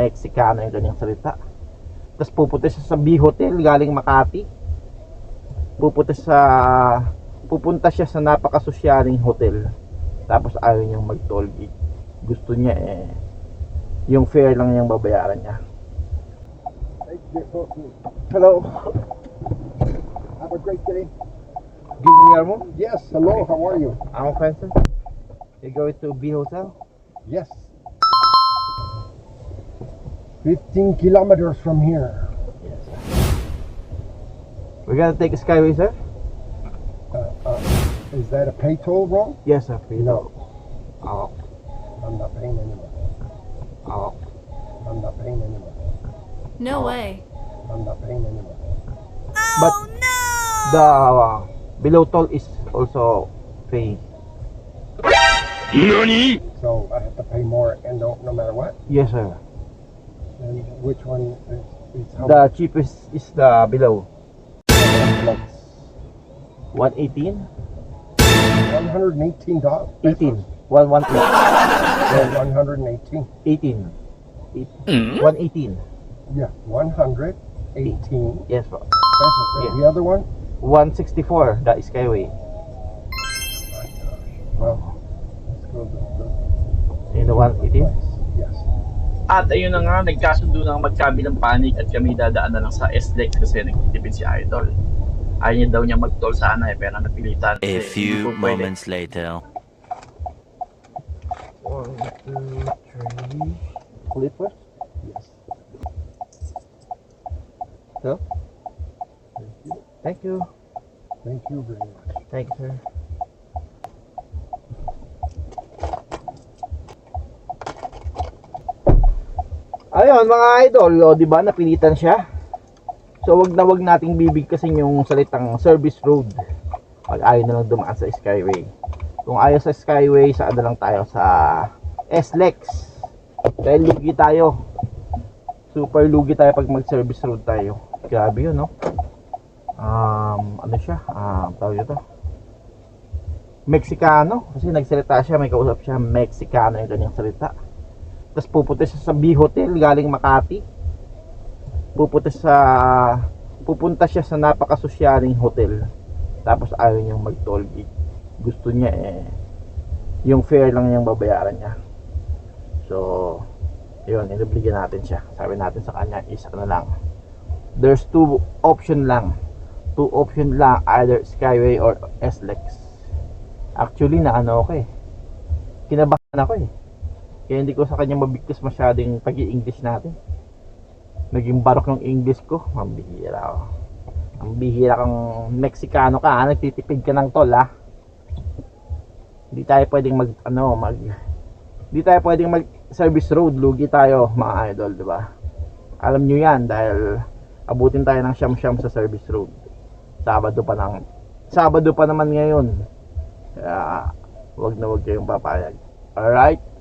Mexicano yung kanyang salita. Tapos pupunta siya sa B Hotel galing Makati. Pupunta siya sa napakasosyaling hotel. Tapos ayaw niyang mag-toll gate. Gusto niya yung fare lang niyang babayaran niya. Hello. Have a great day. Guillermo? Yes, hello, how are you? I'm fine, sir. You going to B Hotel? Yes. 15 kilometers from here. Yes, sir. We're gonna take a Skyway, sir? Is that a pay toll wrong? Yes, sir. Please. No, Oh, I'm not paying anymore. oh. I'm not paying anymore. No way. I'm not paying anymore. But the below toll is also free. So I have to pay more and no matter what? Yes, sir. And which one is how The cheapest is the below. Like 118? $118? 18. 118. 118. 18. 118. Yeah, 118 Yes, sir. pesos. And Yeah. the other one? 164, the Skyway. Well, let's go to In the 118? yes. At ayun na nga, nagkasundo na ang magkabilang panig at kami dadaan na lang sa SLEX kasi nagtitipid si Idol. Ayaw niya daw niya mag-toll sana pero napilitan. A Kasi few hindi po pwede. moments later. 1, 2, 3. Pull it first? Yes. So? Thank you. Thank you very much. Thank you, sir. Ayun mga idol, o di ba napilitan siya. So wag nating bibigkasin yung salitang service road. Pag ayaw na lang dumaan sa Skyway. Kung ayaw sa Skyway, saan na lang tayo sa SLEX. Dahil lugi tayo. Super lugi tayo pag mag-service road tayo. Grabe yun, no? Ano siya? Tawag ito. Mexicano. Kasi nagsalita siya, may kausap siya. Mexicano yung kanyang salita. Tapos pupunta siya sa B Hotel galing Makati. Pupunta siya sa napakasosyaling hotel. Tapos ayaw niyang mag-toll gate. Gusto niya yung fare lang niyang babayaran niya. So yun, inobligyan natin siya. Sabi natin sa kanya, isa na lang. There's two option lang, either Skyway or SLEX. Actually na ano ako kinabahan ako kaya hindi ko sa kanya mabigkas masyadong pag-i-English natin. Naging barok ng English ko. Ang bihira kang Mexicano ka, nagtitipid ka ng toll Hindi tayo pwedeng hindi tayo pwedeng mag service road, lugi tayo mga idol, di ba? Alam nyo yan dahil abutin tayo ng siyam-siyam sa service road. Sabado pa naman ngayon. Kaya wag kayong papayag. Alright?